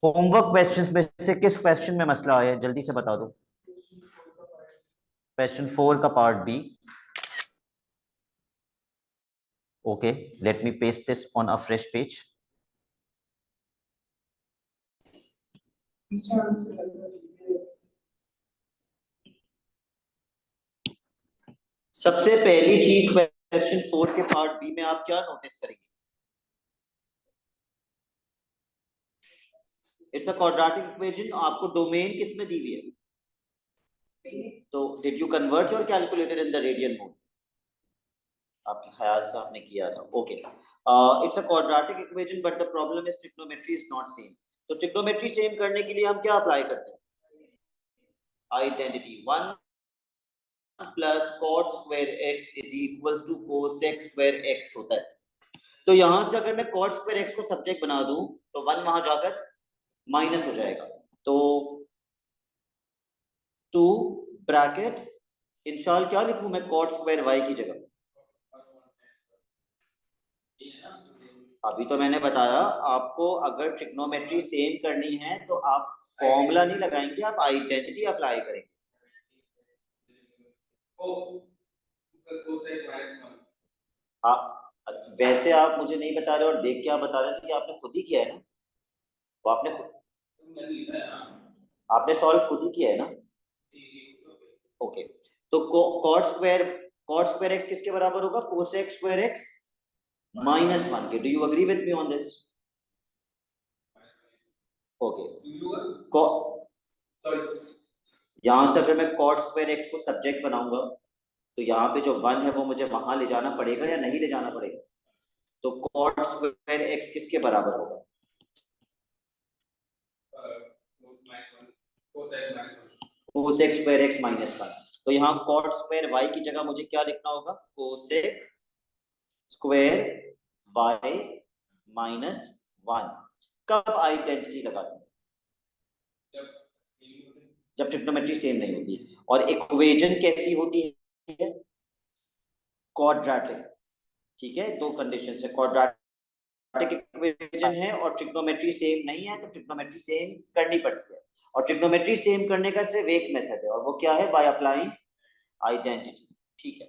Homework questions में से किस क्वेश्चन में मसला है, जल्दी से बता दो। क्वेश्चन 4 का part B. Okay, let me paste this on a fresh page. सबसे पहली चीज क्वेश्चन 4 के पार्ट बी में आप क्या नोटिस करेंगे? It's a quadratic equation. आपको डोमेन किस में दी हुई है? तो did you convert your calculator in the radian mode? आपके ख्याल से आपने किया था। Okay, it's a quadratic equation but the problem is trigonometry is not same. तो ट्रिग्नोमेट्री सेम करने के लिए हम क्या अप्लाई करते हैं? Identity 1 plus cot square x is equals to cosec square x होता है। तो यहां से अगर मैं कॉट स्क्वायर एक्स को सब्जेक्ट बना दूं तो 1 वहां जाकर माइनस हो जाएगा। तो 2 ब्रैकेट इंशाल क्या लिखूं मैं कॉट स्क्वायर वाई की जगह? अभी तो मैंने बताया आपको, अगर ट्रिग्नोमेट्री सेम करनी है तो आप फॉर्मूला नहीं लगाएंगे, आप आइडेंटिटी अप्लाई करेंगे। आप वैसे आप मुझे नहीं बता रहे और देख के आप बता रहे थे कि आपने खुद ही किया है ना? वो आपने सॉल्व खुद ही किया है ना? ओके, तो कॉट स्क्वायर एक्स किसके बराबर होगा? कोसेक स्क्वायर एक्स माइनस 1 के। Do you agree with me on this? Okay, यहां से अगर मैं कॉट स्क्वायर एक्स को सब्जेक्ट बनाऊंगा तो यहाँ पे जो 1 है वो मुझे वहां ले जाना पड़ेगा या नहीं ले जाना पड़ेगा? तो कॉट स्क्वायर एक्स किसके बराबर होगा? Cosec square x minus 1। तो यहाँ कॉट स्क्वायर वाई की जगह मुझे क्या लिखना होगा? Cosec square y minus 1। कब आइडेंटिटी लगाते हैं? जब ट्रिग्नोमेट्री सेम नहीं होती। और इक्वेशन कैसी होती है? क्वाड्रेटिक। ठीक है, दो कंडीशन से क्वाड्रेटिक इक्वेशन है और ट्रिग्नोमेट्री सेम नहीं है, तो ट्रिग्नोमेट्री सेम करनी पड़ती है। और ट्रिग्नोमेट्री सेम करने का सिर्फ एक मेथड है और वो क्या है? By applying identity. ठीक है,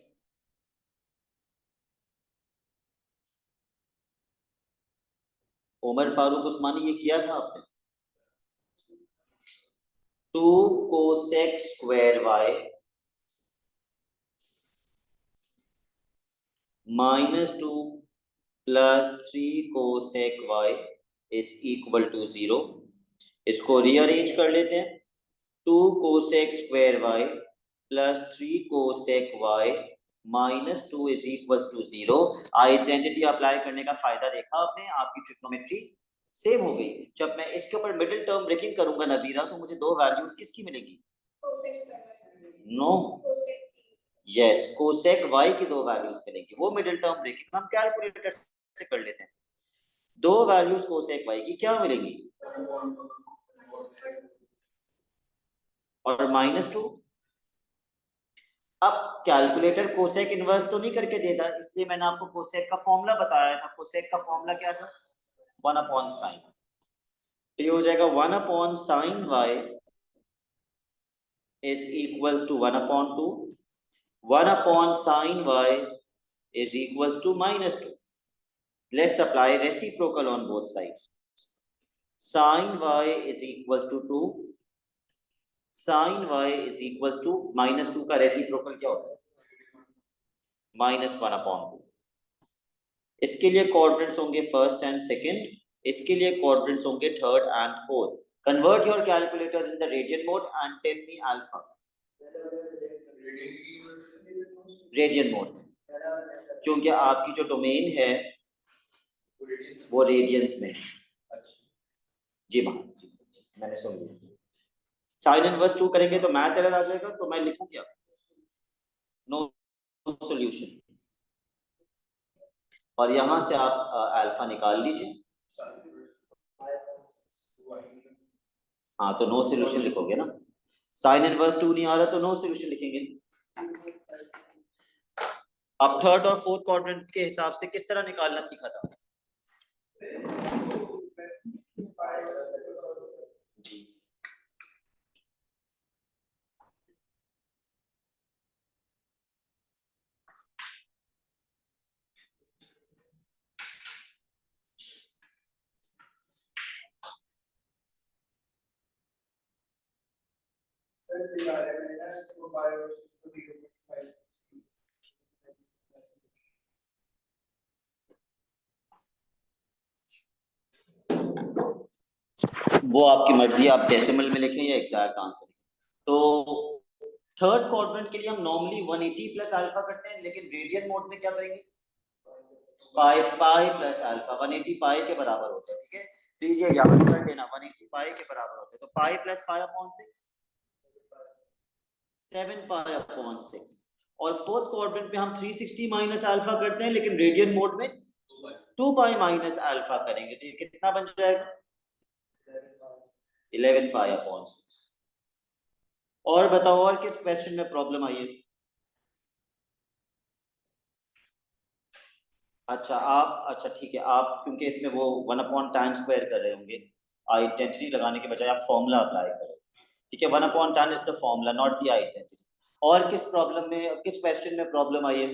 उमर फारूक उस्मानी, ये किया था आपने? 2 cosec square y minus 2 plus 3 cosec y is equal to 0। इसको रीअरेंज कर लेते हैं। 2 cosec square y plus 3 cosec y minus 2 is equal to 0। Identity apply करने का फायदा देखा आपने, आपकी ट्रिग्नोमेट्री सेम हो गई। जब मैं इसके ऊपर मिडिल टर्म ब्रेकिंग करूंगा नबीरा, तो मुझे दो वैल्यूज किसकी मिलेगी? नो, यस, कोसेक वाई की दो वैल्यूज मिलेंगी। वो मिडिल टर्म ब्रेकिंग हम कैलकुलेटर से कर लेते हैं। दो वैल्यूज कोसेक वाई की क्या मिलेंगी? और -2। अब कैलकुलेटर कोसेक इनवर्स तो नहीं करके देता, इसलिए मैंने आपको कोसेक का फॉर्मूला बताया था। कोसेक का फॉर्मूला क्या था? 1 अपॉन साइन। तो ये हो जाएगा 1 upon sine y is equals to 1 upon 2। 1 upon sin y is equals to -2. Let's apply reciprocal on both sides. Sin y is equals to 2. Sin y is equals to -2 का reciprocal क्या होता है? -1 upon 2। इसके लिए coordinates होंगे first and second, इसके लिए coordinates होंगे third and fourth. Convert your calculators in the radian mode and tell me alpha. Radian mode, क्योंकि आपकी जो डोमेन है वो रेडियंस में। जी हाँ, मैंने सुन लिया। साइन इनवर्स 2 करेंगे तो मैथ एरर आ जाएगा, तो मैं लिखूं क्या? No solution. और यहां से आप अल्फा निकाल लीजिए। हाँ, तो नो सॉल्यूशन लिखोगे ना। साइन इनवर्स 2 नहीं आ रहा तो नो सॉल्यूशन लिखेंगे। अब थर्ड और फोर्थ क्वाड्रेंट के हिसाब से किस तरह निकालना सीखा था? वो आपकी मर्जी, आप डेसिमल में लिखें या एग्जैक्ट आंसर। तो थर्ड क्वाड्रेंट के लिए हम नॉर्मली 180 प्लस अल्फा करते हैं, लेकिन रेडियन मोड में क्या करेंगे, पाई पाई प्लस अल्फा। 180 पाई के बराबर होता है, ठीक है। प्लीज ये याद कर लेना, 180 पाई के बराबर होता है। तो pi plus pi upon 6, 7 pi upon 6। और फोर्थ क्वाड्रेंट में हम 360 माइनस अल्फा करते हैं, लेकिन रेडियन मोड में 2 पाई माइनस अल्फा करेंगे। तो ये कितना बन जाएगा, 11 पाई अपॉन 6। और बताओ, और किस क्वेश्चन में प्रॉब्लम आई है? अच्छा ठीक है, आप क्योंकि इसमें वो 1 अपॉन tan स्क्वायर कर रहे होंगे, आइडेंटिटी लगाने के बजाय आप फॉर्मूला अप्लाई करो, ठीक है। 1 upon tan is the formula, not the identity. और किस प्रॉब्लम में, किस क्वेश्चन में प्रॉब्लम आई है?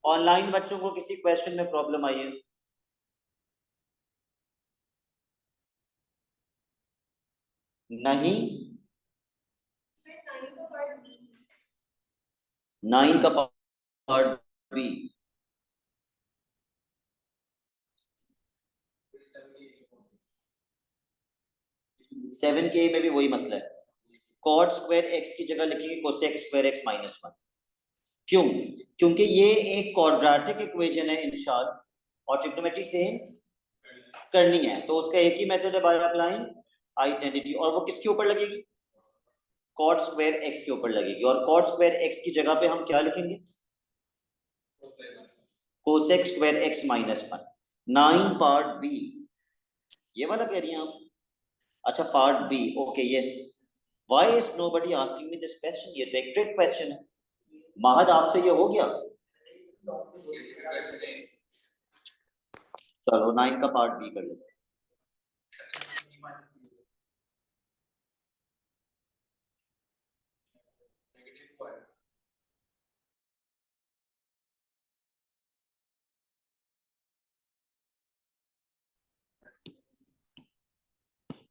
ऑनलाइन बच्चों को किसी क्वेश्चन में प्रॉब्लम आई है? नहीं, 9 का पार्ट बी। 7K में भी वही मसला है, cot स्क्वायर x की जगह लिखेंगे cosec स्क्वायर x माइनस 1। क्यों? क्योंकि ये एक क्वाड्रेटिक इक्वेशन है इंशाल्लाह, और ट्रिग्नोमेट्री सेम करनी है, तो उसका एक ही मेथड है, बाय अप्लाइंग आइडेंटिटी। और वो किसके ऊपर लगेगी, cot स्क्वायर x के ऊपर लगेगी। और cot स्क्वायर x की जगह पे हम क्या लिखेंगे, cosec square x minus 1। 9 part B, ये वाला कह रही हैं आप? अच्छा, part B, okay yes. Why is nobody asking me this question? ये तो एक ट्रिक क्वेश्चन है। महद, आपसे ये हो गया? चलो 9 का पार्ट बी कर लेते हैं।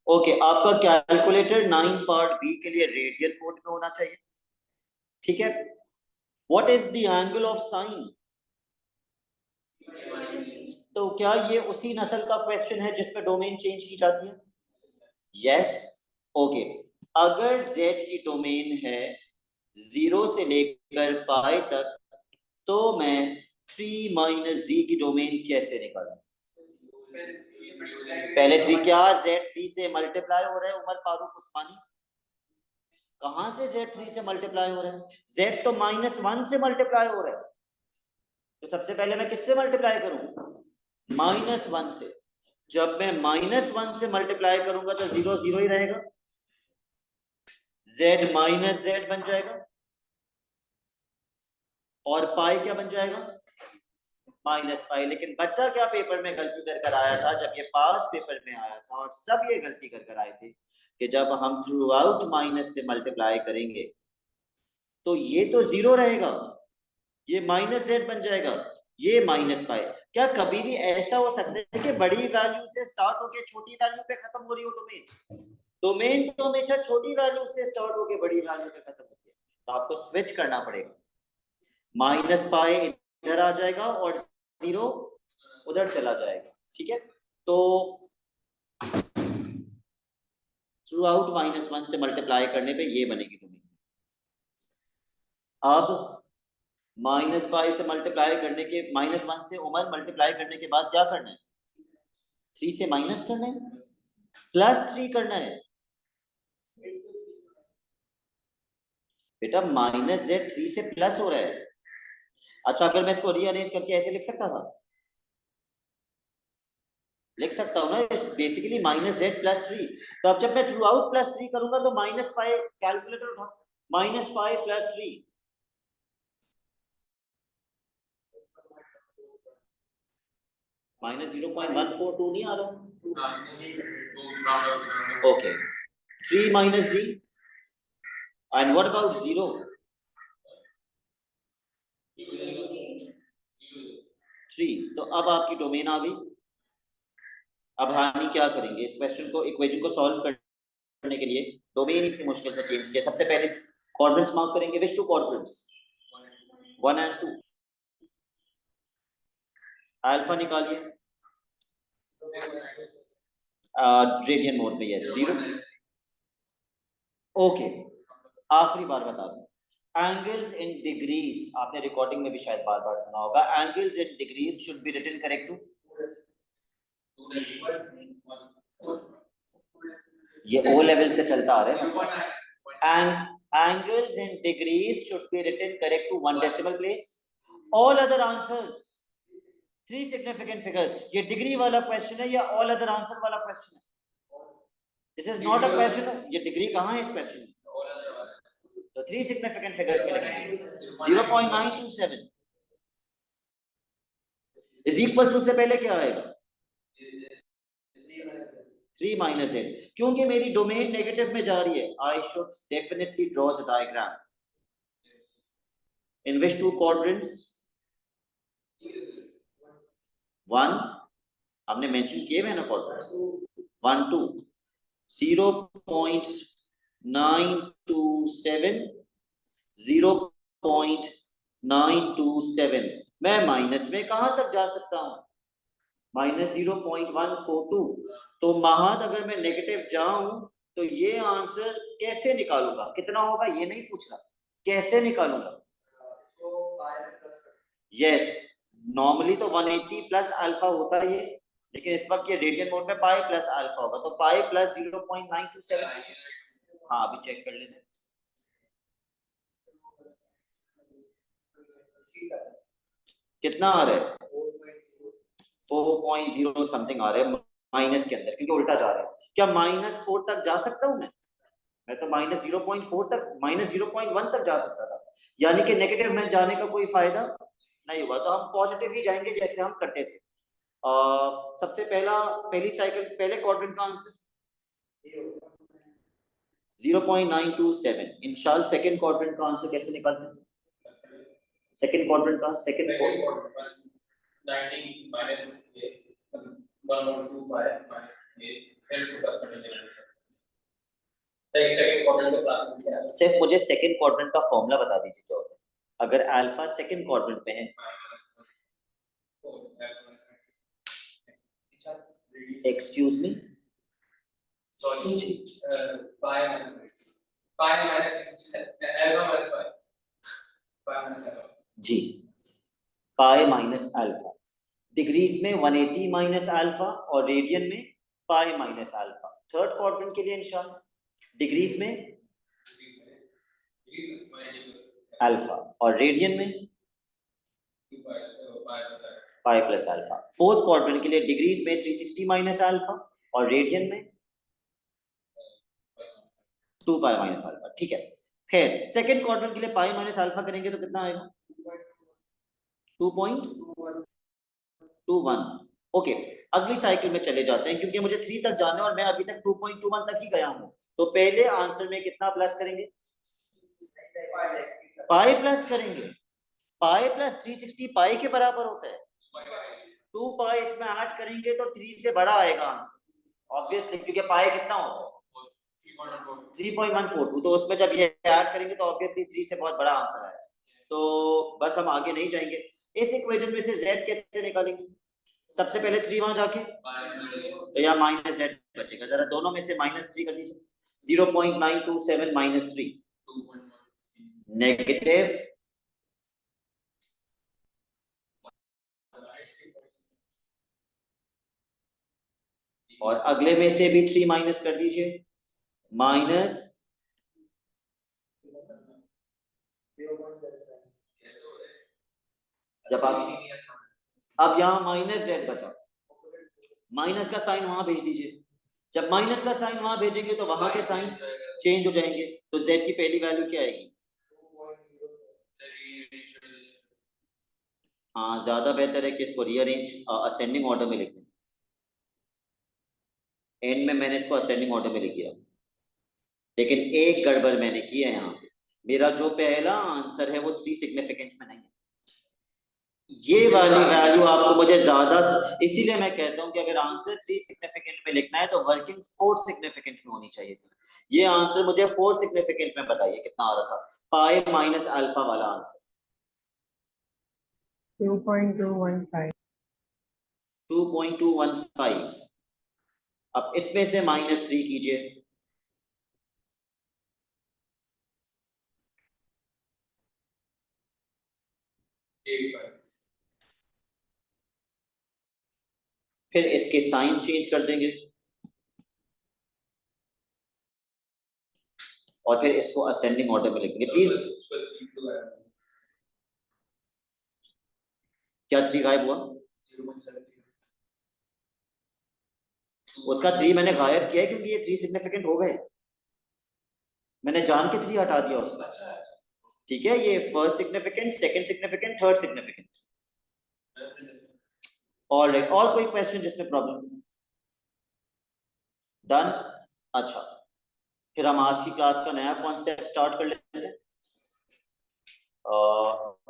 ओके, आपका कैलकुलेटर 9 पार्ट बी के लिए रेडियन मोड में होना चाहिए, ठीक है। What is the angle of sine? तो क्या ये उसी नस्ल का क्वेश्चन है जिसमें डोमेन चेंज की जाती है? Yes, okay. अगर z की डोमेन है 0 से लेकर पाई तक, तो मैं 3 माइनस z की डोमेन कैसे निकालूं? पहले 3 क्या, z 3 से मल्टीप्लाई हो रहा है उमर फारूक उस्मानी? कहां से z 3 से मल्टीप्लाई हो रहा है? z तो -1 से मल्टीप्लाई हो रहा है। तो सबसे पहले मैं किससे मल्टीप्लाई करूं, -1 से। जब मैं -1 से मल्टीप्लाई करूंगा तो 0 0 ही रहेगा, z माइनस z बन जाएगा, और पाई क्या बन जाएगा, -पाई। लेकिन बच्चा क्या पेपर में गलती कर कर आया था, जब ये पास पेपर में आया था, और सब ये गलती कर कर आए थे कि जब हम थ्रू आउट माइनस से मल्टीप्लाई करेंगे तो ये तो 0 रहेगा, ये -z बन जाएगा, ये -पाई। क्या कभी भी ऐसा हो सकता है कि बड़ी वैल्यू से स्टार्ट होके छोटी वैल्यू पे खत्म हो रही हो डोमेन? डोमेन तो हमेशा छोटी वैल्यू से स्टार्ट होके बड़ी वैल्यू पे खत्म होती है। तो आपको स्विच करना पड़ेगा, -पाई इधर आ जाएगा और 0 उधर चला जाएगा, ठीक है। तो थ्रू आउट -1 से मल्टीप्लाई करने पे ये बनेगी डोमेन। अब -पाई से मल्टीप्लाई करने के, -1 से उमर मल्टीप्लाई करने के बाद क्या करना है, 3 से माइनस करना है, +3 करना है। बेटा -z 3 से प्लस हो रहा है। अच्छा, अगर मैं इसको रीअरेंज करके ऐसे लिख सकता था, लिख सकता हूँ ना, बेसिकली -z +3। तो अब जब मैं थ्रू आउट +3 करूंगा तो -पाई, कैलकुलेटर उठा, -पाई +3, -0.142 नहीं आ रहा? Okay, 3 minus z, and what about 0? 3। तो अब आपकी डोमेन आ गई। अब हानि क्या करेंगे, इस क्वेश्चन को, इक्वेशन को सॉल्व करने के लिए डोमेन इतनी मुश्किल से चेंज किया। सबसे पहले क्वाड्रेंट्स मार्क करेंगे, which two quadrants, 1 and 2। Alpha निकालिए रेडियन मोड में, यस 0। ओके, आखिरी बार बता दूं, एंगल्स इन डिग्रीज, आपने रिकॉर्डिंग में भी शायद बार बार सुना होगा, angles in degrees should be written correct to, ये ओ लेवल से चलता आ रहा है, angles in degrees should be written correct to 1 decimal place, all other answers 3 significant figures। ये डिग्री वाला क्वेश्चन है या ऑल अदर आंसर वाला क्वेश्चन है? This is not a question, ये डिग्री कहाँ है इस क्वेश्चन में? तो 3 significant figures में लिखेंगे 0.927 इज इक्वल टू से पहले क्या आएगा 3 minus n, क्योंकि मेरी डोमेन नेगेटिव में जा रही है, I should definitely draw the diagram in which two quadrants 1, हमने मेंशन किए हुए ना क्वाड्रेंट्स 1 2, 0.927 0.927। मैं माइनस में कहां तक जा सकता हूं, -0.142। तो महद अगर मैं नेगेटिव जाऊं तो ये आंसर कैसे निकालूंगा, कितना होगा ये नहीं पूछ रहा, कैसे निकालूंगा? यस, नॉर्मली तो 180 प्लस अल्फा होता है ये, लेकिन इस वक्त ये रेडियन मोड में पाई प्लस अल्फा होगा, तो पाई प्लस 0.927। हाँ अभी चेक कर लेते हैं कितना आ रहा है, 4.0 समथिंग आ रहा है माइनस के अंदर, क्योंकि उल्टा जा रहा है। क्या -4 तक जा सकता हूं मैं तो -0.4 तक, -0.1 तक जा सकता था, यानी कि नेगेटिव में जाने का कोई फायदा नहीं हुआ, तो हम पॉजिटिव ही जाएंगे जैसे हम करते थे। सबसे पहली साइकिल पहले क्वाड्रेंट का आंसर 0.927। इंशाल्लाह सेकंड क्वाड्रेंट का आंसर कैसे निकालते हैं, सेकंड क्वाड्रेंट का सेकंड 19 minus 1/2 by minus 8 सिर्फ मुझे सेकंड क्वाड्रेंट का फॉर्मूला बता दीजिए क्या होता है अगर अल्फा सेकंड क्वाड्रेंट पे है। एक्सक्यूज मी, जी पाई माइनस अल्फा, डिग्रीज में 180 माइनस अल्फा और रेडियन में pi minus alpha. Third quadrant के लिए इंशाल्लाह डिग्रीज में अल्फा और रेडियन में pi plus alpha. Fourth quadrant के लिए डिग्रीज में 360 माइनस अल्फा और रेडियन में 2 पाई माइनस अल्फा। ठीक है, खैर सेकंड क्वाड्रेंट के लिए पाई माइनस अल्फा करेंगे तो कितना आएगा 2.21। ओके, अगली साइकिल में चले जाते हैं क्योंकि मुझे 3 तक जाना है और मैं अभी तक 2.21 तक ही गया हूं। तो पहले आंसर में कितना प्लस करेंगे, पाई प्लस करेंगे, पाई प्लस 360 पाई के बराबर होता है, 2 पाई इसमें ऐड करेंगे तो 3 से बड़ा आएगा आंसर ऑब्वियसली, क्योंकि पाई कितना होता है 3.142, तो उसमें जब ये ऐड करेंगे तो ऑब्वियसली 3 से बहुत बड़ा आंसर आएगा। तो बस हम आगे नहीं जाएंगे, इस इक्वेशन में से z कैसे निकालेंगे, सबसे पहले 3 वहां जाके तो यहाँ माइनस z बचेगा, जरा दोनों में से -3 कर दीजिए, 0.927 -3 नेगेटिव और अगले में से भी 3 माइनस कर दीजिए, माइनस जब आप अब यहाँ माइनस z बचा, माइनस का साइन वहां भेज दीजिए, जब माइनस का साइन वहां भेजेंगे तो वहां के साइन चेंज हो जाएंगे, तो z की पहली वैल्यू क्या आएगी, हाँ ज्यादा बेहतर है कि इसको रीअरेंज असेंडिंग ऑर्डर में लिख दें, एंड में मैंने इसको असेंडिंग ऑर्डर में लिख दिया, लेकिन एक गड़बड़ मैंने की है यहाँ पे, मेरा जो पहला आंसर है वो 3 सिग्निफिकेंट में नहीं है, ये वाली वैल्यू आपको मुझे ज्यादा, इसीलिए मैं कहता हूँ कि अगर आंसर 3 सिग्निफिकेंट में लिखना है तो वर्किंग 4 सिग्निफिकेंट में होनी चाहिए थी, ये आंसर मुझे 4 सिग्निफिकेंट में बताइए कितना आ रहा था, पाई माइनस अल्फा वाला आंसर 2.215। 2.215। अब इसमें से -3 कीजिए, फिर इसके साइंस चेंज कर देंगे और फिर इसको असेंडिंग ऑर्डर में लिखेंगे प्लीज। क्या 3 गायब हुआ? उसका 3 मैंने गायब किया है क्योंकि ये 3 सिग्निफिकेंट हो गए, मैंने जान के 3 हटा दिया उसका। ठीक है, ये first significant, second significant, third significant. Alright, और कोई क्वेश्चन जिसमें प्रॉब्लम? डन। अच्छा, फिर हम आज की क्लास का नया कॉन्सेप्ट स्टार्ट कर लेते हैं।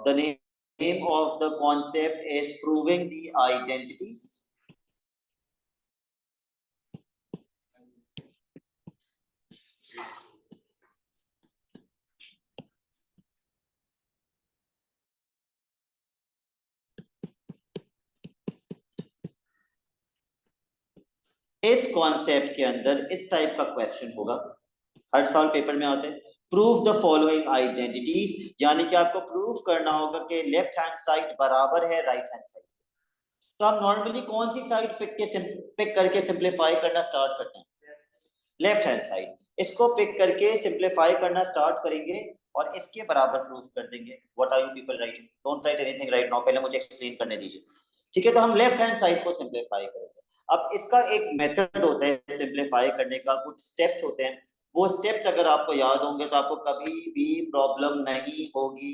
The name of the concept is proving the identities. इस कॉन्सेप्ट के अंदर इस टाइप का क्वेश्चन होगा, हर साल पेपर में आते हैं। प्रूव द फॉलोइंग आइडेंटिटीज, यानी कि आपको प्रूव करना होगा कि लेफ्ट हैंड साइड बराबर है राइट हैंड साइड। तो आप नॉर्मली कौन सी साइड पिक करके सिंप्लीफाई करना स्टार्ट करते हैं? Left hand side. इसको पिक करके सिंप्लीफाई करना स्टार्ट करेंगे और इसके बराबर प्रूफ कर देंगे। What are you people writing? Don't write anything right now, पहले मुझे एक्सप्लेन करने दीजिए। ठीक है, तो हम लेफ्ट हैंड साइड को सिंप्लीफाई करेंगे। अब इसका एक मेथड होता है सिंप्लीफाई करने का, कुछ स्टेप्स होते हैं। वो स्टेप्स अगर आपको याद होंगे तो आपको कभी भी प्रॉब्लम नहीं होगी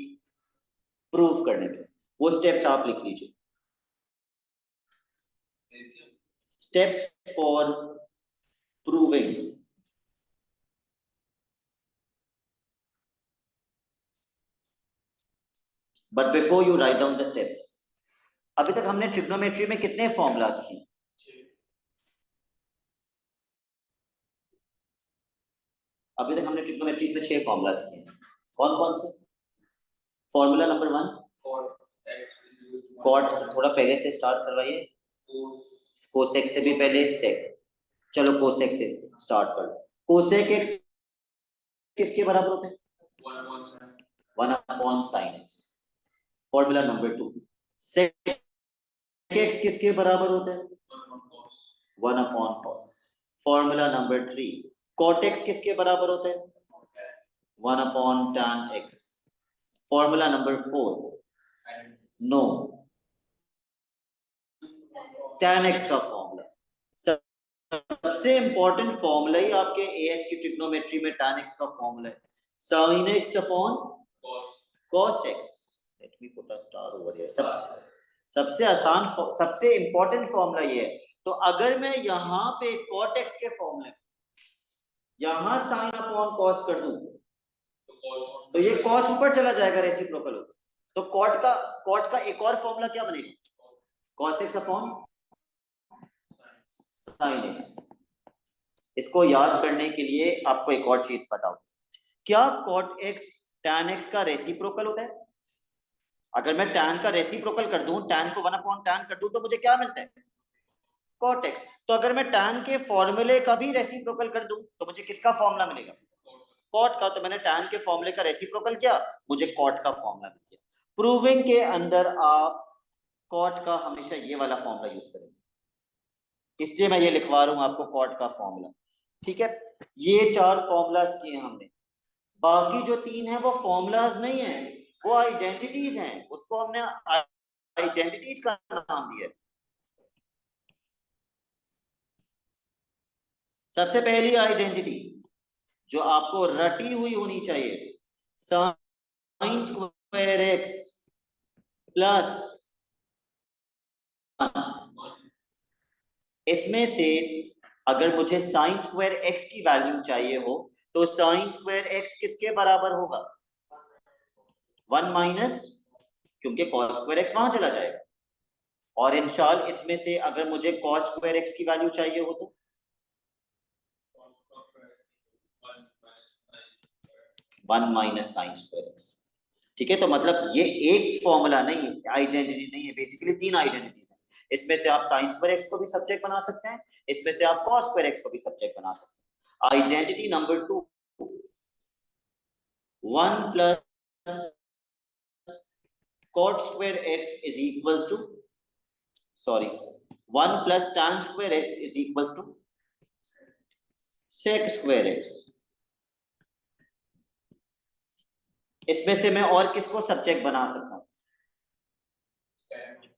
प्रूफ करने में। वो स्टेप्स आप लिख लीजिए, steps for proving. But before you write down the steps, अभी तक हमने ट्रिग्नोमेट्री में कितने फॉर्मूलाज किए? अभी तक हमने ट्रिग्नोमेट्री में 6 फॉर्मूलाज किए। कौन कौन से? फॉर्मूला नंबर 1 कॉट, थोड़ा पहले से स्टार्ट करवाइए। कोसेक से भी पहले सेक। चलो कोसेक से स्टार्ट कर लो। कोसेक एक्स किसके बराबर होते हैं? 1 upon sine x. Formula number 2 sec x किसके बराबर होते हैं? 1 upon cos. Formula number 3 cot x किसके बराबर होते हैं? 1 upon tan x. Formula number 4 no tan x का फॉर्मूला, सबसे इंपॉर्टेंट फॉर्मूला ही आपके एएस की ट्रिग्नोमेट्री में tan x का फॉर्मूला है, sin x upon cos x। Let me put a star over here. सबसे आसान, सबसे इंपॉर्टेंट फॉर्मूला ये है। तो अगर मैं यहाँ पे cot x के फॉर्मूले यहाँ sin अपॉन cos कर दूं तो ये cos ऊपर चला जाएगा, रेसिप्रोकल होगा। तो cot का एक और फॉर्मूला क्या बनेगा? cos x upon sin x। इसको याद करने के लिए आपको एक और चीज बताओ, क्या cot x tan x का रेसिप्रोकल होता है? अगर मैं tan का रेसिप्रोकल कर दूं, tan को 1 अपॉन tan कर दूं तो मुझे क्या मिलता है? cot x। तो अगर मैं tan के फॉर्मूले का भी रेसिप्रोकल कर दूं तो मुझे किसका फॉर्मूला मिलेगा? cot का। तो मैंने tan के फॉर्मूले का रेसिप्रोकल किया, मुझे cot का फॉर्मूला मिल गया। प्रूविंग के अंदर आप cot का हमेशा ये वाला फॉर्मूला यूज करेंगे, इसलिए मैं ये लिखवा रहा हूं आपको cot का फॉर्मूला। ठीक है, ये 4 फॉर्मूलाज किए हमने। बाकी जो 3 है वो फॉर्मूलाज नहीं है, वो आइडेंटिटीज हैं। उसको हमने आइडेंटिटीज का नाम दिया। सबसे पहली आइडेंटिटी जो आपको रटी हुई होनी चाहिए, साइन स्क्वायर एक्स प्लस, इसमें से अगर मुझे साइन स्क्वायर एक्स की वैल्यू चाहिए हो तो साइन स्क्वायर एक्स किसके बराबर होगा? 1 माइनस, क्योंकि कॉस स्क्वायर एक्स वहां चला जाएगा। और इंशाल्लाह इसमें से अगर मुझे कॉस स्क्वायर एक्स की वैल्यू चाहिए हो तो 1 माइनस साइन स्क्वायर एक्स। ठीक है, तो मतलब ये एक फॉर्मूला नहीं है, आइडेंटिटी नहीं है, बेसिकली तीन आइडेंटिटीज हैं। इसमें से आप साइन स्क्वायर एक्स को भी सब्जेक्ट बना सकते हैं, इसमें से आप कॉस स्क्वायर एक्स को भी सब्जेक्ट बना सकते हैं। Identity number 2, 1 plus cot square x is equals to, sorry, 1 plus tan square x is equals to sec square x। इसमें से मैं और किसको सब्जेक्ट बना सकता हूं?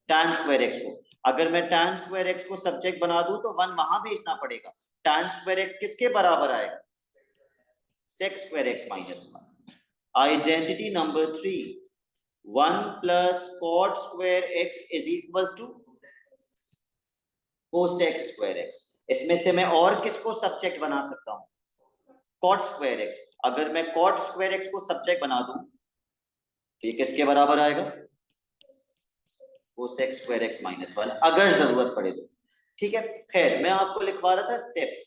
tan square x को। अगर मैं tan square x को सब्जेक्ट बना दूं तो 1 वहां भेजना पड़ेगा। tan square x किसके बराबर आएगा? sec square x minus 1। Identity number 3, 1 plus cot square x is equals to cosec square x। इसमें से मैं और किसको सब्जेक्ट बना सकता हूं? cot square x। अगर मैं cot square x को सब्जेक्ट बना दूं तो ये किसके बराबर आएगा? cosec square x minus 1, अगर जरूरत पड़े तो। ठीक है, खैर मैं आपको लिखवा रहा था steps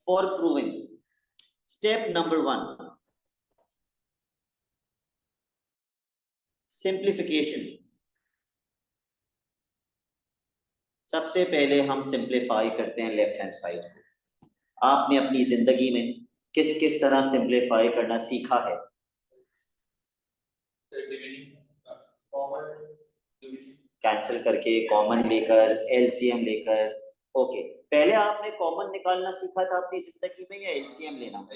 for proving. Step number 1, simplification. सबसे पहले हम सिंप्लीफाई करते हैं लेफ्ट हैंड साइड को। आपने अपनी जिंदगी में किस किस तरह सिंप्लीफाई करना सीखा है? कैंसिल करके, कॉमन लेकर, एलसीएम लेकर। ओके, पहले आपने कॉमन निकालना सीखा था अपनी जिंदगी में या एलसीएम लेना?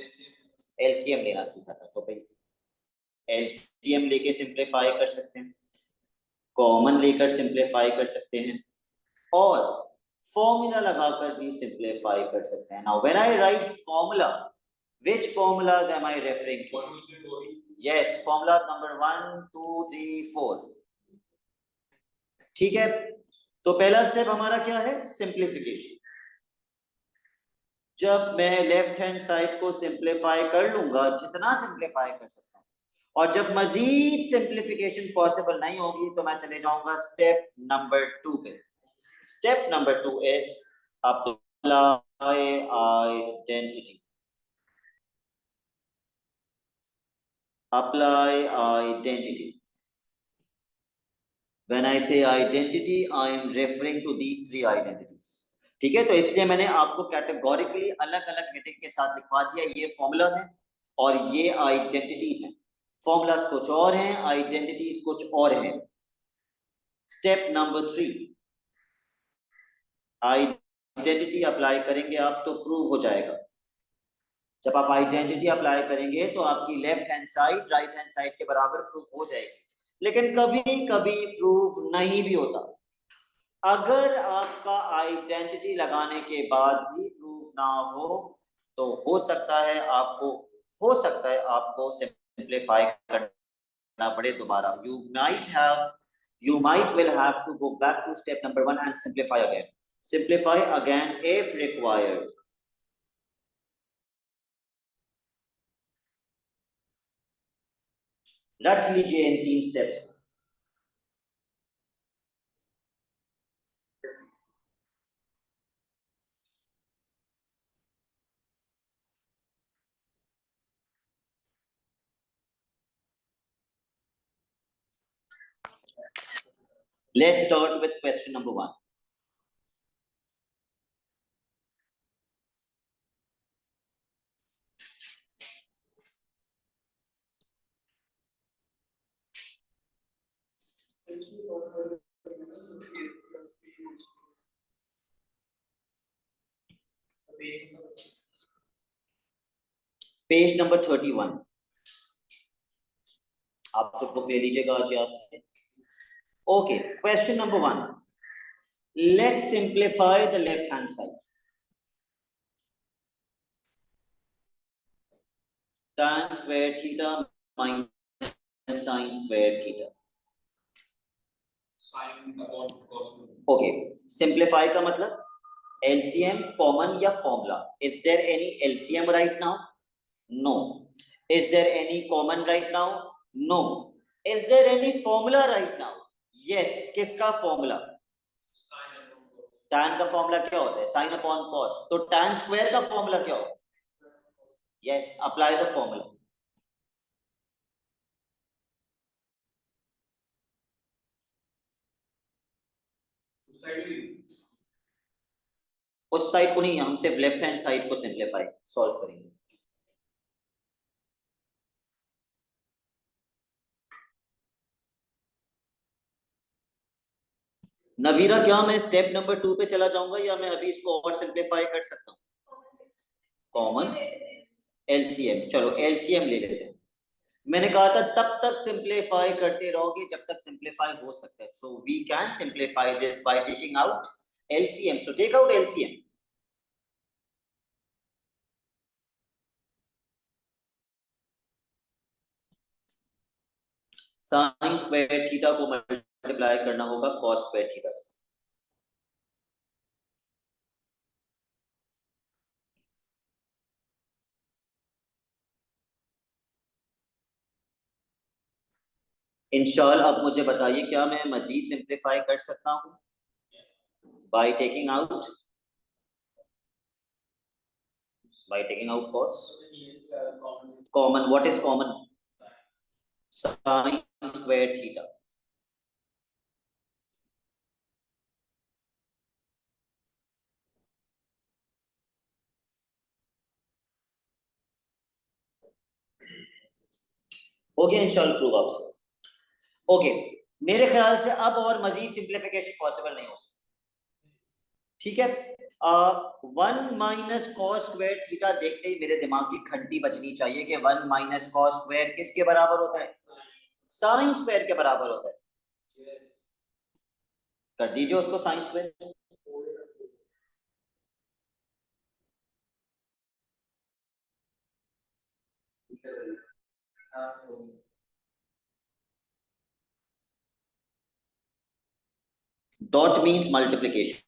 एलसीएम लेना सीखा था। तो भाई एलसीएम लेके सिंप्लीफाई कर सकते हैं, कॉमन लेकर सिंप्लीफाई कर सकते हैं, और फॉर्मूला लगाकर भी सिंप्लीफाई कर सकते हैं। Now when I right formula, which formulas am I referring to? 1 2 3 4। Yes, formulas number 1 2 3 4। ठीक है, तो पहला स्टेप हमारा क्या है? सिंप्लीफिकेशन। जब मैं लेफ्ट हैंड साइड को सिंप्लीफाई कर लूंगा, जितना सिंप्लीफाई कर सकता हूं, और जब मजीद सिंप्लीफिकेशन पॉसिबल नहीं होगी तो मैं चले जाऊंगा स्टेप नंबर 2 पे। Step number 2 is apply identity. Apply identity. When I say identity, I am referring to these 3 identities. ठीक है, तो इसलिए मैंने आपको कैटेगोरिकली अलग अलग हेडिंग के साथ लिखवा दिया। ये फॉर्मूलाज हैं और ये आइडेंटिटीज हैं। फॉर्मूलाज कुछ और हैं, आइडेंटिटीज कुछ और हैं। स्टेप नंबर 3, आइडेंटिटी अप्लाई करेंगे आप तो प्रूव हो जाएगा। जब आप आइडेंटिटी अप्लाई करेंगे तो आपकी left hand side right hand side के बराबर प्रूफ हो जाएगी, लेकिन कभी कभी प्रूफ नहीं भी होता। अगर आपका आइडेंटिटी लगाने के बाद भी प्रूफ ना हो तो हो सकता है आपको सिंप्लीफाई करना पड़े दोबारा। you might will have to go back to step number 1 and simplify again if required। रट लीजिए इन 3 steps. Let's start with question number 1. Page number 31। आप तो बुक ले लीजिएगा आज याद से। Okay, question number 1, let's simplify the left hand side. tan square theta minus sin square theta। sin upon cos। Okay, simplify का मतलब एलसीएम, कॉमन या formula. Is there any LCM right now? No. Is there any common right now? No. Is there any formula right now? Yes. किसका formula? tan का formula क्या होता है? sin अपॉन cos। तो tan स्क्वायर का formula क्या होता है? Yes, apply the formula. Side में उस साइड को नहीं, हम सिर्फ लेफ्ट हैंड साइड को सिंप्लीफाई सॉल्व करेंगे। नवीरा, क्या मैं स्टेप नंबर 2 पे चला जाऊंगा या मैं अभी इसको और सिंप्लीफाई कर सकता हूँ? कॉमन एलसीएम, चलो एलसीएम ले लेते हैं। मैंने कहा था तब तक सिंप्लीफाई करते रहोगे जब तक सिंप्लीफाई हो सकता है। So we can simplify this by taking out LCM. So take out LCM. Sine square theta को मल्टीप्लाई करना होगा कॉस स्क्वायर थीटा से। इंशाल्लाह अब मुझे बताइए क्या मैं मजीद सिंप्लीफाई कर सकता हूँ bye taking out cos? Common, what is common? Sin square theta. Okay, इंशाल्लाह प्रूव आपसे। ओके, मेरे ख्याल से अब और मजीद सिंप्लीफिकेशन पॉसिबल नहीं हो सकती। ठीक है, 1 माइनस कॉस स्क्वायर थीटा देखते ही मेरे दिमाग की घंटी बजनी चाहिए कि 1 माइनस कॉस स्क्वायर किसके बराबर होता है? साइन स्क्वायर के बराबर होता है। कर दीजिए उसको sine square. Dot means multiplication.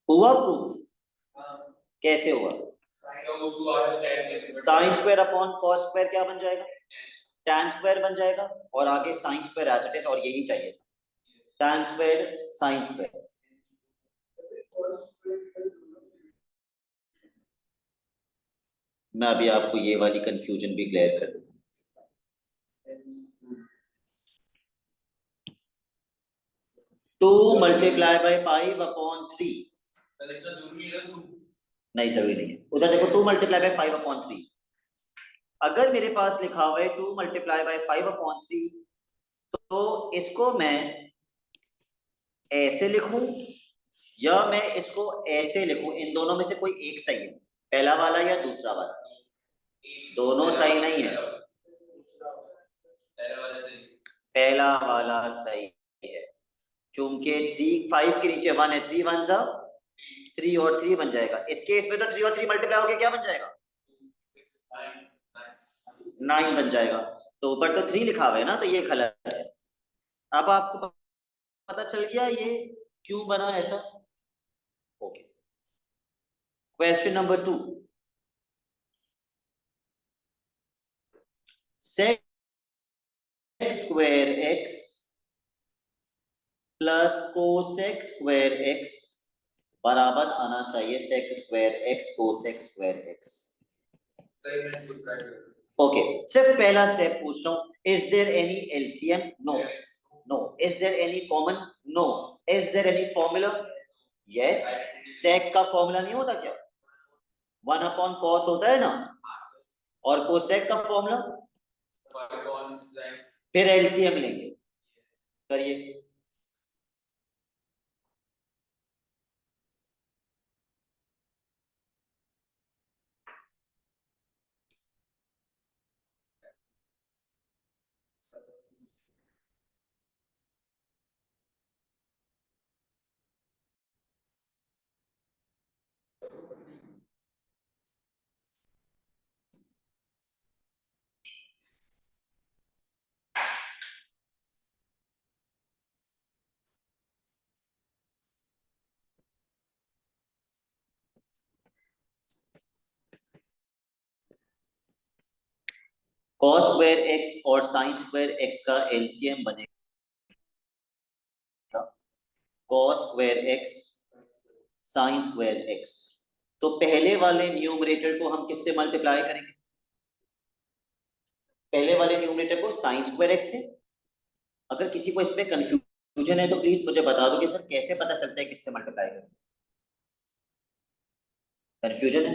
हुआ प्रूफ? कैसे हुआ? Sine square upon cos square क्या बन जाएगा? tan स्क्वायर बन जाएगा और आगे sine square as it is, और यही चाहिए tan स्क्वायर साइन स्क्वायर। मैं अभी आपको ये वाली कंफ्यूजन भी क्लियर कर देता हूँ। 2 मल्टीप्लाई बाई 5 अपॉन 3 नहीं, जरूरी नहीं है। उधर देखो 2 मल्टीप्लाई बाई 5 अपॉन 3। अगर मेरे पास लिखा हुआ है 2 मल्टीप्लाई बाई 5 अपॉन 3 तो इसको मैं ऐसे लिखूं या मैं इसको ऐसे लिखूं, इन दोनों में से कोई एक सही है? पहला वाला या दूसरा वाला? दोनों सही नहीं है, पहला वाला सही है क्योंकि 5 के नीचे 1 है। 3 1 जा 3 और 3 बन जाएगा। इस केस में तो 3 और 3 मल्टीप्लाई होकर क्या बन जाएगा? 9 बन जाएगा। तो ऊपर तो 3 लिखा हुआ है ना, तो ये गलत है। अब आपको पता चल गया ये क्यों बना ऐसा? Okay, question number 2। Sec square x plus cosec square x बराबर आना चाहिए sec square x cosec square x. Okay, सिर्फ पहला स्टेप पूछ रहा हूं, is there any LCM? No. No. Is there any common? No. Is there any formula? Yes. Sec का formula नहीं होता क्या? 1 अपॉन कॉस होता है ना, और कोसेक का फॉर्मूला? फिर एलसीएम लेंगे। करिए। कॉस स्क्वायर एक्स और साइन स्क्वायर एक्स का एलसीएम बनेगा cos square x sign square x. तो पहले वाले न्यूमरेटर को हम किससे मल्टीप्लाई करेंगे? पहले वाले न्यूमरेटर को साइन स्क्वायर एक्स से। अगर किसी को इसमें कंफ्यूजन कंफ्यूजन है तो प्लीज मुझे बता दो कि सर कैसे पता चलता है किससे मल्टीप्लाई करें। कंफ्यूजन है?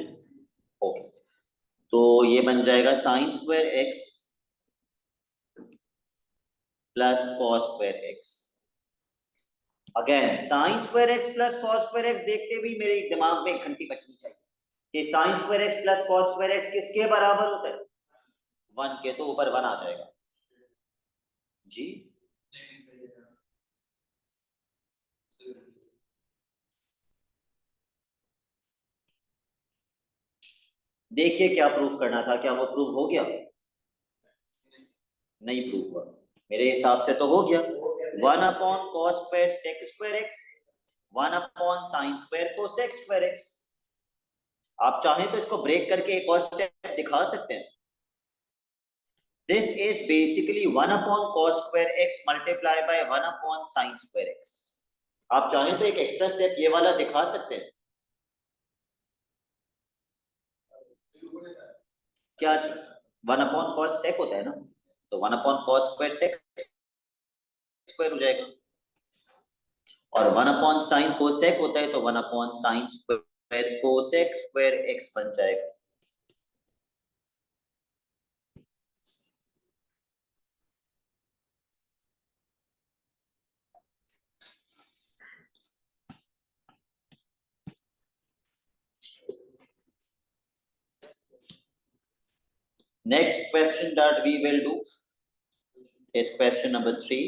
ओके, तो ये बन जाएगा sign square x plus cos square x. Again sine square x plus cos square x देखते भी मेरे दिमाग में एक घंटी बजनी चाहिए कि sign square x plus cos square x किसके बराबर होता है? 1 के, तो ऊपर 1 आ जाएगा जी। देखिए क्या प्रूफ करना था, क्या वो प्रूफ हो गया? नहीं प्रूफ हुआ, मेरे हिसाब से तो हो गया। 1 upon cos square sec square x, 1 upon sine square cosec square x. आप चाहें तो इसको ब्रेक करके एक और स्टेप दिखा सकते हैं। This is basically 1 upon cos square x multiply by 1 upon sine square x. आप चाहें तो एक एक्स्ट्रा स्टेप ये वाला दिखा सकते हैं। क्या 1 अपॉन कॉस सेक होता है ना, तो 1 upon cos square sec square हो जाएगा, और 1 अपॉन साइन कोसेक होता है तो 1 upon sine square cosec square x बन जाएगा। Next question that we will do is question number 3.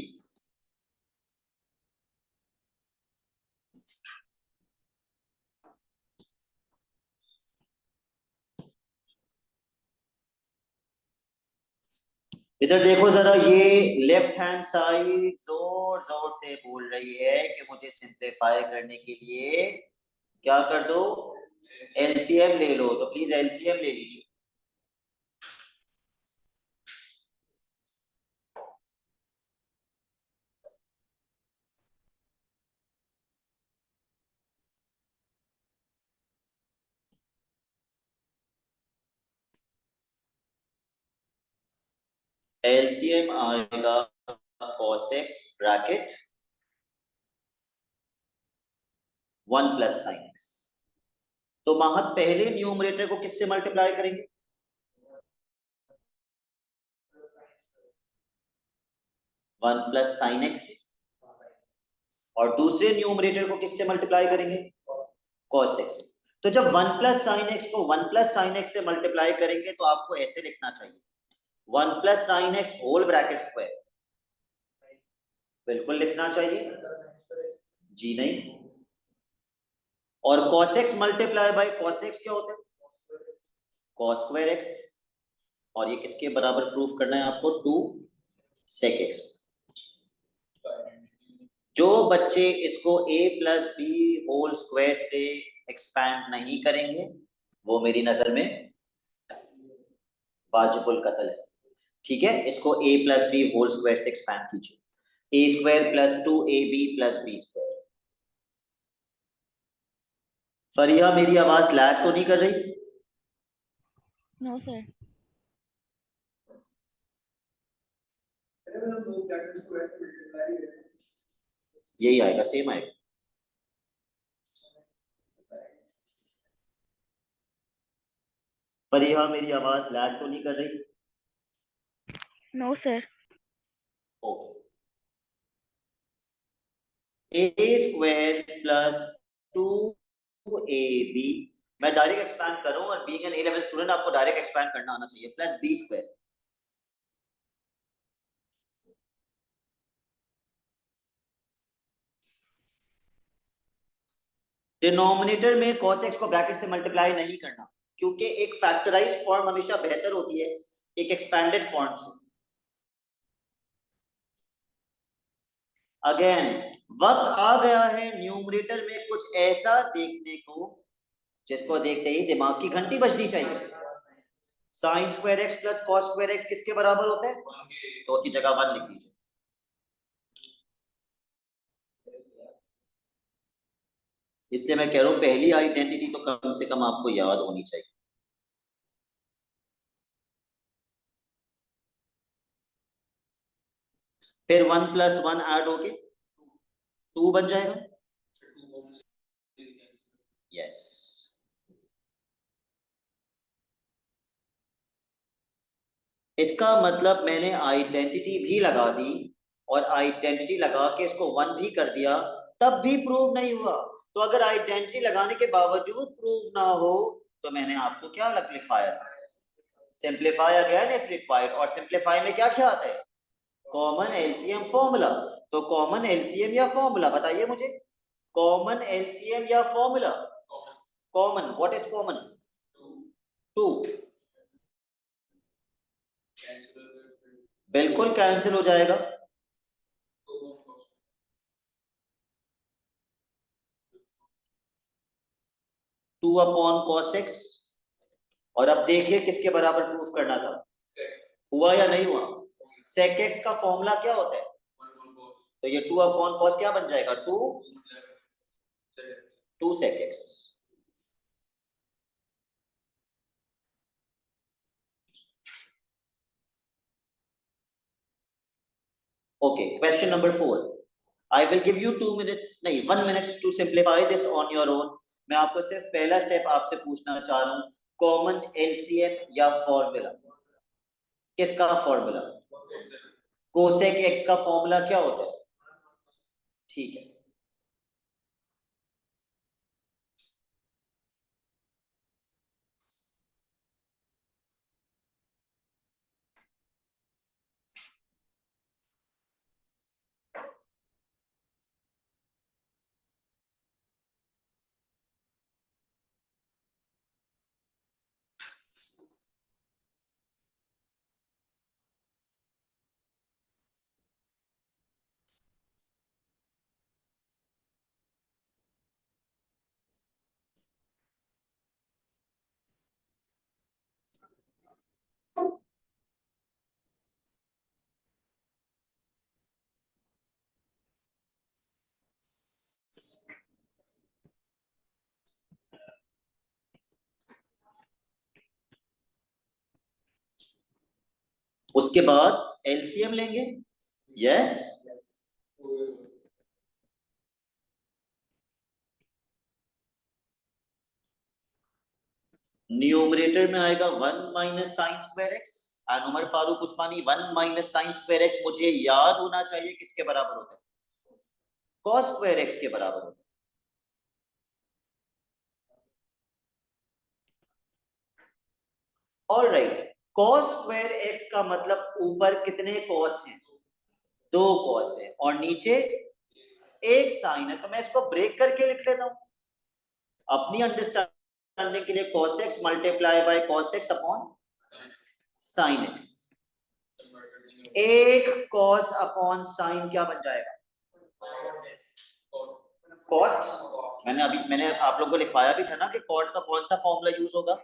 इधर देखो जरा, ये लेफ्ट हैंड साइड जोर जोर से बोल रही है कि मुझे सिंप्लीफाई करने के लिए क्या कर दो, एलसीएम ले लो। तो प्लीज एलसीएम ले लीजिए। एलसीएम आएगा cos x bracket 1 plus sine x. तो महत पहले न्यूमरेटर को किससे मल्टीप्लाई करेंगे? 1 प्लस साइन एक्स। और दूसरे न्यूमरेटर को किससे मल्टीप्लाई करेंगे? cos x। तो जब 1 प्लस साइन एक्स को 1 प्लस साइन एक्स से मल्टीप्लाई करेंगे तो आपको ऐसे लिखना चाहिए, 1 plus sine x whole bracket square. बिल्कुल लिखना चाहिए जी, नहीं। और cos x multiply by cos x क्या होता है? cos square x। और ये किसके बराबर प्रूफ करना है आपको? 2 sec x। जो बच्चे इसको a plus B whole square से एक्सपैंड नहीं करेंगे वो मेरी नजर में वाजिबुल कत्ल है। ठीक है, इसको a plus B whole square से एक्सपैंड कीजिए, a स्क्वायर प्लस 2ab प्लस बी स्क्वायर। फरिया मेरी आवाज लैग तो नहीं कर रही? No sir. यही आएगा, सेम आएगा। फरिया मेरी आवाज लैग तो नहीं कर रही? No sir. Okay, A square plus 2ab, मैं डायरेक्ट एक्सपैंड कर रहा हूं और being an A level student आपको डायरेक्ट एक्सपैंड करना आना चाहिए, प्लस बी स्क्वायर। डिनोमिनेटर में cos x को ब्रैकेट से मल्टीप्लाई नहीं करना, क्योंकि एक फैक्टराइज्ड फॉर्म हमेशा बेहतर होती है एक एक्सपैंडेड फॉर्म से। अगेन वक्त आ गया है न्यूमरेटर में कुछ ऐसा देखने को जिसको देखते ही दिमाग की घंटी बजनी चाहिए। Sign square x plus cos square x किसके बराबर होता है? तो उसकी जगह 1 लिख दीजिए। इसलिए मैं कह रहा हूं पहली आइडेंटिटी तो कम से कम आपको याद होनी चाहिए। फिर 1 प्लस 1 ऐड होके 2 बन जाएगा। यस, इसका मतलब मैंने आइडेंटिटी भी लगा दी और आइडेंटिटी लगा के इसको 1 भी कर दिया, तब भी प्रूव नहीं हुआ। तो अगर आइडेंटिटी लगाने के बावजूद प्रूव ना हो तो मैंने आपको क्या लिखवाया था, सिंप्लीफाई अगेन इफ रिक्वायर्ड। और सिंप्लीफाई में क्या क्या आता है, कॉमन एलसीएम फॉर्मूला। तो कॉमन एलसीएम या फॉर्मूला बताइए मुझे, कॉमन एलसीएम या formula. Common, what is common? 2। बिल्कुल कैंसिल हो जाएगा। 2 अपॉन cos x। और अब देखिए किसके बराबर प्रूफ करना था, हुआ या नहीं हुआ? sec x का फॉर्मूला क्या होता है? तो ये 2 अपॉन cos क्या बन जाएगा, 2 sec x। Okay, question number 4। I will give you 2 minutes, नहीं 1 minute to simplify this on your own. मैं आपको सिर्फ पहला स्टेप आपसे पूछना चाह रहा हूं, कॉमन एलसीएम या फॉर्मूला। किसका फॉर्मूला? कोसेक एक्स का फॉर्मूला क्या होता है? ठीक है, उसके बाद एलसीएम लेंगे। यस, न्यूमरेटर में आएगा 1 minus sine square x. And Umar Farooq Usmani 1 minus sine square x मुझे याद होना चाहिए किसके बराबर होता है, कॉस स्क्वायर एक्स के बराबर होता है। All right, cos square x का मतलब ऊपर कितने कॉस हैं, 2 कॉस है और नीचे एक साइन है। तो मैं इसको ब्रेक करके लिख लेता हूं अपनी अंडरस्टैंडिंग के लिए, cos x multiply by cos x upon sine x। एक cos अपॉन साइन क्या बन जाएगा, cot। मैंने आप लोगों को लिखवाया भी था ना कि cot का कौन सा फॉर्मूला यूज होगा,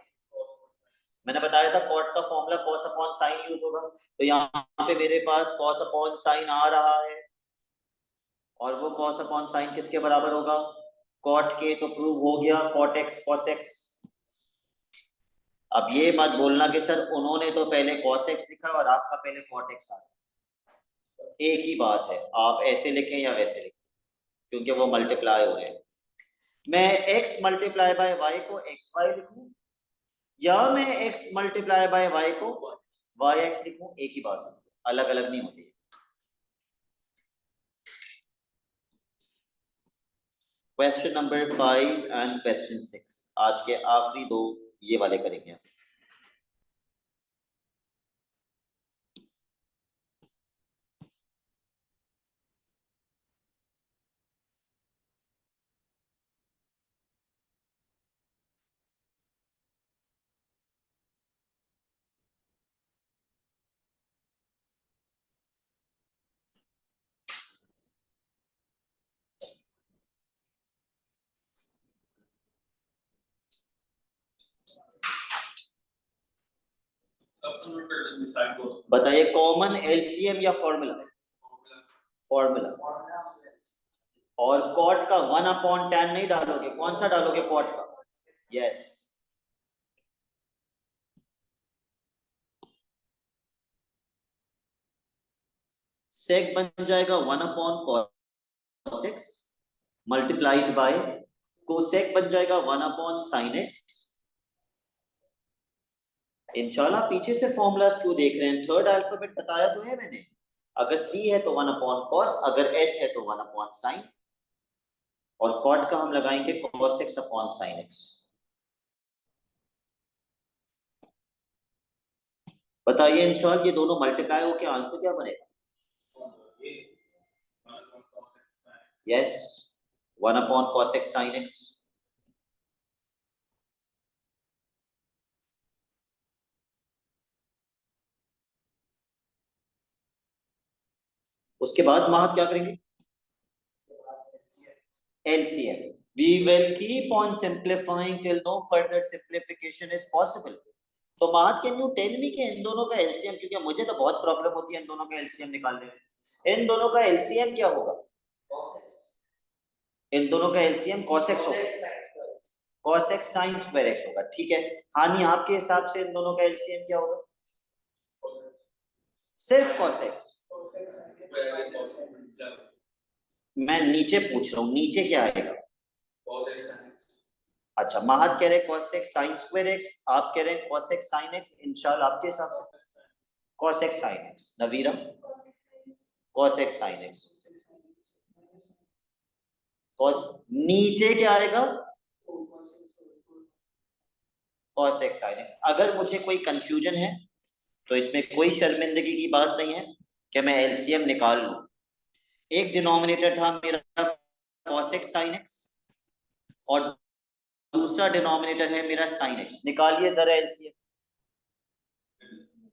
मैंने बताया था cot का formula cos upon sine use होगा। तो यहाँ पे मेरे पास cos अपॉन साइन आ रहा है और वो cos अपॉन साइन किसके बराबर होगा, cot के। तो प्रूव हो गया cot x cos x। अब ये मत बोलना कि सर उन्होंने तो पहले cos x लिखा और आपका पहले cot x आ गया। एक ही बात है, आप ऐसे लिखें या वैसे लिखें, क्योंकि वो मल्टीप्लाई हो रहे हैं। मैं x मल्टीप्लाई बाय y को xy लिखूं या मैं x मल्टीप्लाई बाय y को yx लिखूं, एक ही बात है, अलग अलग नहीं होती। क्वेश्चन नंबर 5 एंड क्वेश्चन 6 आज के आखिरी 2 ये वाले करेंगे। बताइए कॉमन एलसीएम या फॉर्मूला, फॉर्मूला। और कॉट का 1 अपॉन 10 नहीं डालोगे, कौन सा डालोगे, कॉट का। यस, सेक बन जाएगा 1 upon cot cos x multiplied by cosec बन जाएगा 1/sin x। इंशाल्लाह पीछे से फॉर्मूलाज क्यों देख रहे हैं, थर्ड अल्फाबेट बताया तो है मैंने। अगर c है तो 1/cos, अगर s है तो 1/sin, और cot का हम लगाएंगे cos x/sin x। बताइए इंशाल्लाह ये दोनों मल्टीप्लाई होकर आंसर क्या बनेगा? Yes, 1/cos x sin x। उसके बाद महत क्या करेंगे? LCM। We will keep on simplifying till no further simplification is possible। तो महत कैन यू टेल मी कि इन दोनों का LCM, क्योंकि मुझे तो बहुत प्रॉब्लम होती है इन दोनों का LCM निकालने में। इन दोनों का LCM क्या होगा? इन दोनों का LCM cos x होगा, cos x sin square x होगा। ठीक है हानि, आपके हिसाब से इन दोनों का LCM क्या होगा? सिर्फ cos x? मैं नीचे पूछ रहा हूँ, नीचे क्या आएगा? अच्छा, महत कह रहे cos x sin square x, आप कह रहे हैं cos x sin x। इंशाल्लाह आपके हिसाब से cos x sin x। Navira cos x sin x। cos नीचे क्या आएगा? cos x sin x। अगर मुझे कोई कंफ्यूजन है तो इसमें कोई शर्मिंदगी की बात नहीं है कि मैं LCM निकाल लूं। एक डिनोमिनेटर था मेरा cos x sin x और दूसरा डिनोमिनेटर है मेरा sin x। निकालिए जरा LCM।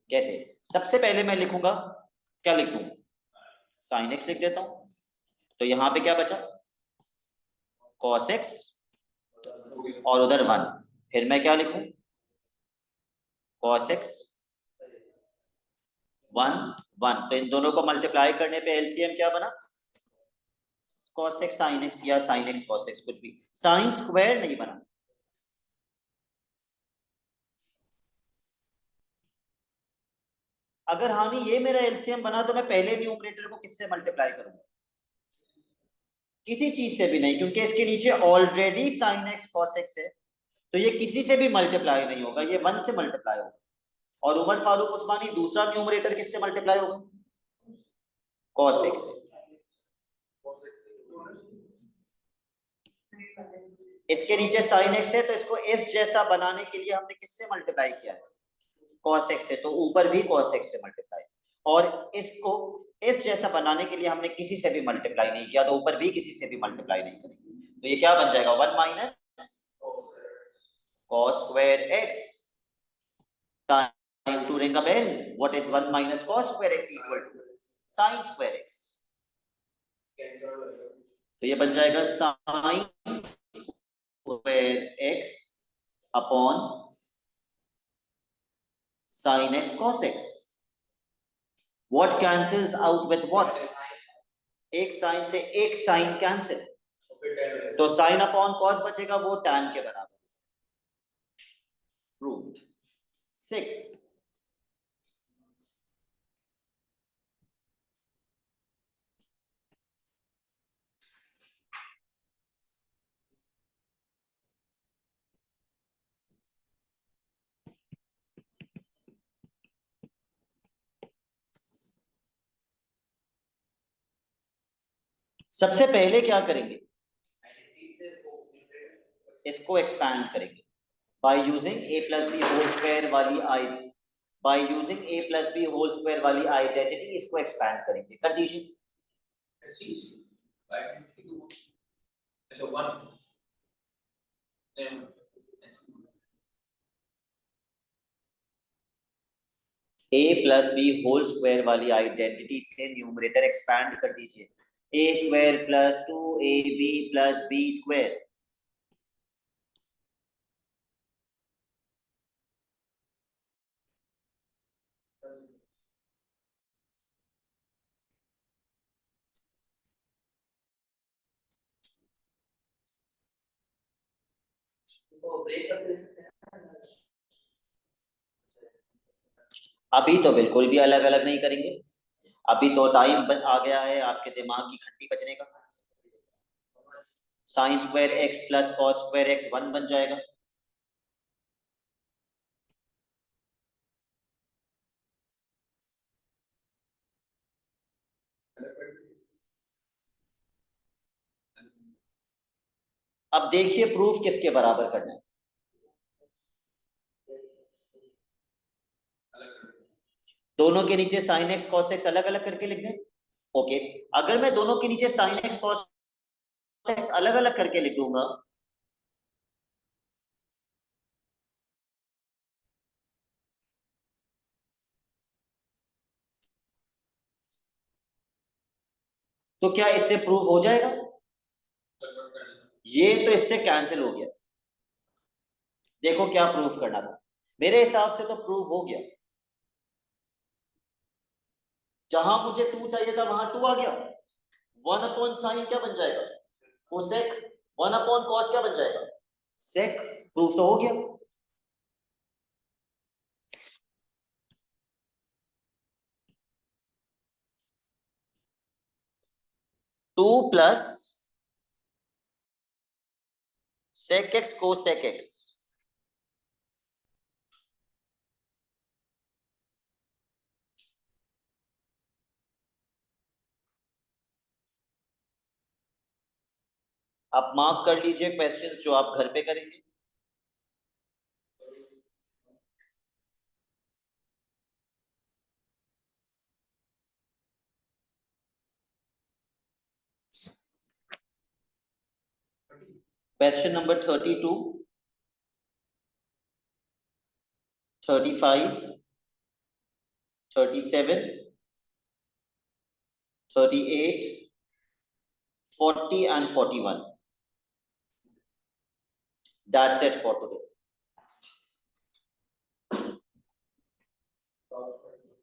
कैसे? सबसे पहले मैं लिखूंगा, क्या लिखूं? sin x लिख देता हूं। तो यहां पे क्या बचा? cos x और उधर 1। फिर मैं क्या लिखूं? cos x 1 1। तो इन दोनों को मल्टीप्लाई करने पे LCM क्या बना? cos x sin x या sin x cos x, कुछ भी। sin स्क्वायर नहीं बना। अगर हानि ये मेरा LCM बना तो मैं पहले न्यूमरेटर को किससे मल्टीप्लाई करूंगा? किसी चीज से भी नहीं, क्योंकि इसके नीचे already sin x cos x है, तो ये किसी से भी मल्टीप्लाई नहीं होगा, ये 1 से मल्टीप्लाई होगा। और उमर फारूक उस्मानी दूसरा न्यूमरेटर किससे मल्टीप्लाई होगा? cos x से। इसके नीचे sin x है, तो इसको s जैसा बनाने के लिए हमने किससे मल्टीप्लाई किया है? cos x से। तो ऊपर भी cos x से मल्टीप्लाई, और इसको s जैसा बनाने के लिए हमने किसी से भी मल्टीप्लाई नहीं किया, तो ऊपर भी किसी से भी मल्टीप्लाई नहीं करेंगे। तो ये क्या बन जाएगा? 1 minus cos square x। Time to ring a bell। What is 1 minus cos square x equal to? sin square x। तो ये बन जाएगा sin square x upon sin x cos x। What cancels out with what? एक sign से एक sign cancel, तो sine upon cos बचेगा, वो tan के बराबर। प्रूव्ड। 6। सबसे पहले क्या करेंगे? इसको एक्सपैंड करेंगे by using a plus B whole square वाली by using a plus B whole square वाली आइडेंटिटी इसको एक्सपैंड करेंगे। कर दीजिए। a plus B whole square वाली आइडेंटिटी से न्यूमरेटर एक्सपैंड कर दीजिए। a square plus 2ab plus b square. अभी तो बिल्कुल भी अलग अलग नहीं करेंगे, अभी तो टाइम आ गया है आपके दिमाग की खट्टी बचने का। Sign square x plus cos square x 1 बन जाएगा। अब देखिए प्रूफ किसके बराबर करना है। दोनों के नीचे साइन एक्स कॉस एक्स अलग अलग करके लिख दें। ओके, अगर मैं दोनों के नीचे साइन एक्स कॉस एक्स अलग अलग करके लिख दूंगा तो क्या इससे प्रूफ हो जाएगा? ये तो इससे कैंसिल हो गया। देखो क्या प्रूफ करना था, मेरे हिसाब से तो प्रूफ हो गया। जहां मुझे 2 चाहिए था वहां 2 आ गया। 1 अपॉन साइन क्या बन जाएगा? कोसेक। 1 अपॉन कॉस क्या बन जाएगा? सेक। प्रूफ तो हो गया। Two plus sec x cosec x. आप मार्क कर लीजिए क्वेश्चंस जो आप घर पे करेंगे। Question number 32, 35, 37, 38, 40 and 41. That's it for today.